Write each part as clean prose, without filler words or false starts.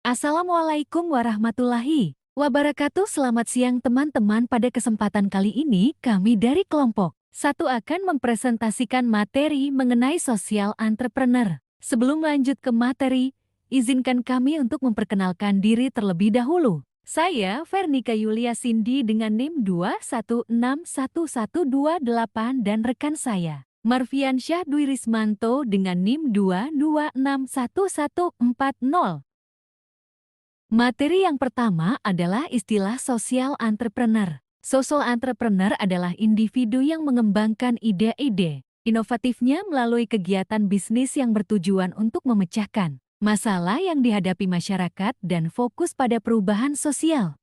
Assalamualaikum warahmatullahi wabarakatuh. Selamat siang teman-teman. Pada kesempatan kali ini kami dari kelompok 1 akan mempresentasikan materi mengenai social entrepreneur. Sebelum lanjut ke materi, izinkan kami untuk memperkenalkan diri terlebih dahulu. Saya Vernika Yulia Cindy dengan NIM 2161128 dan rekan saya Marfian Syah Dwi Rismanto dengan NIM 2261140. Materi yang pertama adalah istilah social entrepreneur. Social entrepreneur adalah individu yang mengembangkan ide-ide inovatifnya melalui kegiatan bisnis yang bertujuan untuk memecahkan masalah yang dihadapi masyarakat dan fokus pada perubahan sosial.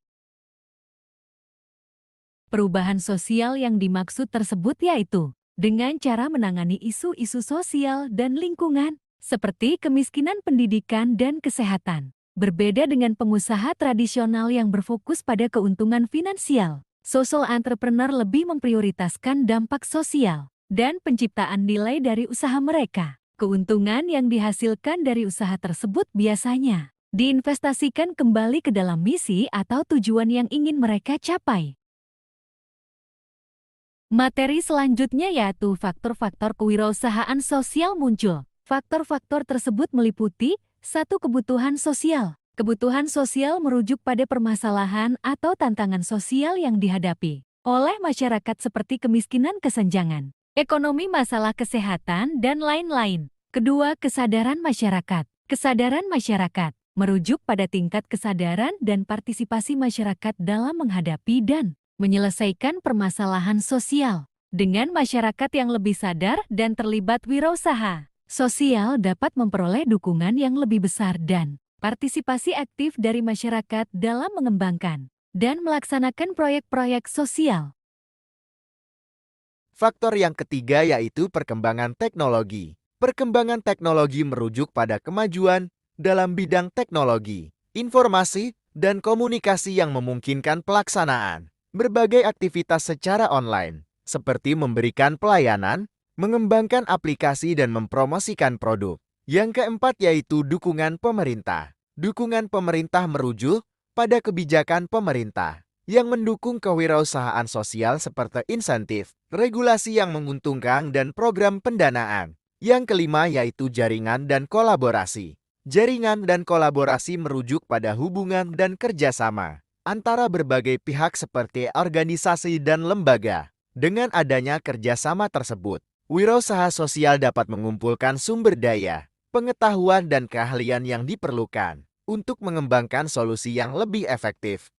Perubahan sosial yang dimaksud tersebut yaitu dengan cara menangani isu-isu sosial dan lingkungan, seperti kemiskinan pendidikan dan kesehatan. Berbeda dengan pengusaha tradisional yang berfokus pada keuntungan finansial, social entrepreneur lebih memprioritaskan dampak sosial dan penciptaan nilai dari usaha mereka. Keuntungan yang dihasilkan dari usaha tersebut biasanya diinvestasikan kembali ke dalam misi atau tujuan yang ingin mereka capai. Materi selanjutnya yaitu faktor-faktor kewirausahaan sosial muncul. Faktor-faktor tersebut meliputi 1. Kebutuhan sosial. Kebutuhan sosial merujuk pada permasalahan atau tantangan sosial yang dihadapi oleh masyarakat seperti kemiskinan, kesenjangan ekonomi, masalah kesehatan, dan lain-lain. Kedua, kesadaran masyarakat. Kesadaran masyarakat merujuk pada tingkat kesadaran dan partisipasi masyarakat dalam menghadapi dan menyelesaikan permasalahan sosial. Dengan masyarakat yang lebih sadar dan terlibat wirausaha sosial dapat memperoleh dukungan yang lebih besar dan partisipasi aktif dari masyarakat dalam mengembangkan dan melaksanakan proyek-proyek sosial. Faktor yang ketiga yaitu perkembangan teknologi. Perkembangan teknologi merujuk pada kemajuan dalam bidang teknologi, informasi, dan komunikasi yang memungkinkan pelaksanaan berbagai aktivitas secara online, seperti memberikan pelayanan, mengembangkan aplikasi dan mempromosikan produk. Yang keempat yaitu dukungan pemerintah. Dukungan pemerintah merujuk pada kebijakan pemerintah yang mendukung kewirausahaan sosial seperti insentif, regulasi yang menguntungkan, dan program pendanaan. Yang kelima yaitu jaringan dan kolaborasi. Jaringan dan kolaborasi merujuk pada hubungan dan kerjasama antara berbagai pihak seperti organisasi dan lembaga. Dengan adanya kerjasama tersebut, wirausaha sosial dapat mengumpulkan sumber daya, pengetahuan, dan keahlian yang diperlukan untuk mengembangkan solusi yang lebih efektif.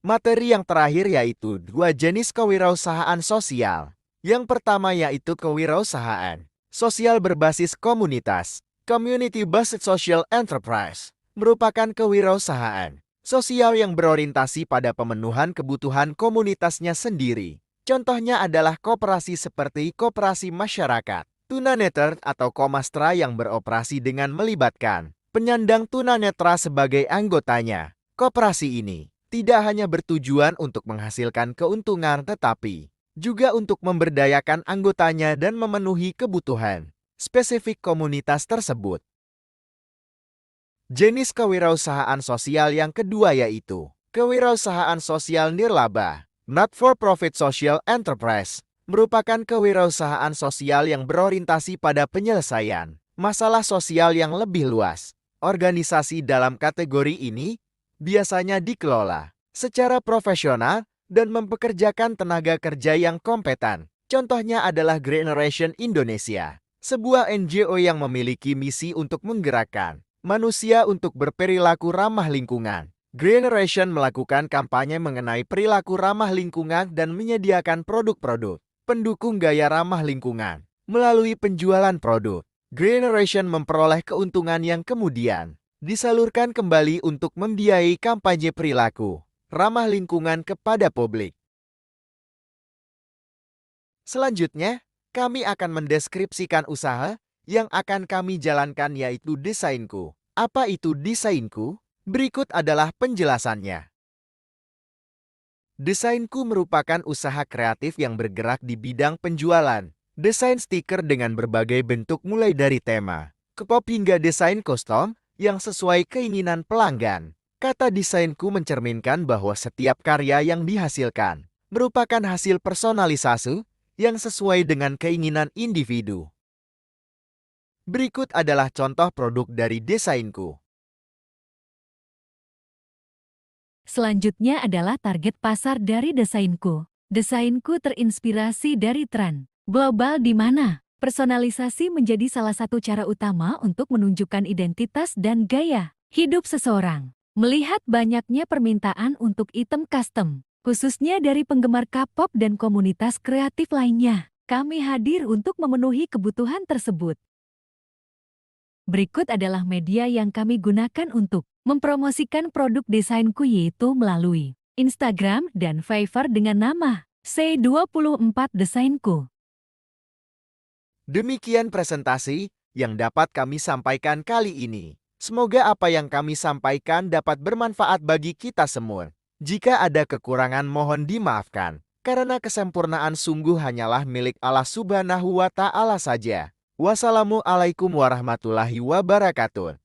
Materi yang terakhir yaitu 2 jenis kewirausahaan sosial. Yang pertama yaitu kewirausahaan sosial berbasis komunitas. Community-based social enterprise merupakan kewirausahaan sosial yang berorientasi pada pemenuhan kebutuhan komunitasnya sendiri. Contohnya adalah koperasi seperti koperasi masyarakat, tunanetra atau Komastra yang beroperasi dengan melibatkan penyandang tunanetra sebagai anggotanya. Koperasi ini tidak hanya bertujuan untuk menghasilkan keuntungan tetapi juga untuk memberdayakan anggotanya dan memenuhi kebutuhan spesifik komunitas tersebut. Jenis kewirausahaan sosial yang kedua yaitu kewirausahaan sosial nirlaba, not-for-profit social enterprise, merupakan kewirausahaan sosial yang berorientasi pada penyelesaian masalah sosial yang lebih luas. Organisasi dalam kategori ini biasanya dikelola secara profesional dan mempekerjakan tenaga kerja yang kompeten. Contohnya adalah Generation Indonesia, sebuah NGO yang memiliki misi untuk menggerakkan manusia untuk berperilaku ramah lingkungan. Generation melakukan kampanye mengenai perilaku ramah lingkungan dan menyediakan produk-produk pendukung gaya ramah lingkungan. Melalui penjualan produk, Generation memperoleh keuntungan yang kemudian disalurkan kembali untuk membiayai kampanye perilaku ramah lingkungan kepada publik. Selanjutnya, kami akan mendeskripsikan usaha yang akan kami jalankan yaitu Desainku. Apa itu Desainku? Berikut adalah penjelasannya. Desainku merupakan usaha kreatif yang bergerak di bidang penjualan desain stiker dengan berbagai bentuk mulai dari tema, K-pop hingga desain kostum yang sesuai keinginan pelanggan. Kata desainku mencerminkan bahwa setiap karya yang dihasilkan merupakan hasil personalisasi yang sesuai dengan keinginan individu. Berikut adalah contoh produk dari desainku. Selanjutnya adalah target pasar dari desainku. Desainku terinspirasi dari tren global di mana personalisasi menjadi salah satu cara utama untuk menunjukkan identitas dan gaya hidup seseorang. Melihat banyaknya permintaan untuk item custom, khususnya dari penggemar K-pop dan komunitas kreatif lainnya, kami hadir untuk memenuhi kebutuhan tersebut. Berikut adalah media yang kami gunakan untuk mempromosikan produk desainku, yaitu melalui Instagram dan Fiverr dengan nama C24 Desainku. Demikian presentasi yang dapat kami sampaikan kali ini. Semoga apa yang kami sampaikan dapat bermanfaat bagi kita semua. Jika ada kekurangan mohon dimaafkan, karena kesempurnaan sungguh hanyalah milik Allah Subhanahu wa Ta'ala saja. Wassalamualaikum warahmatullahi wabarakatuh.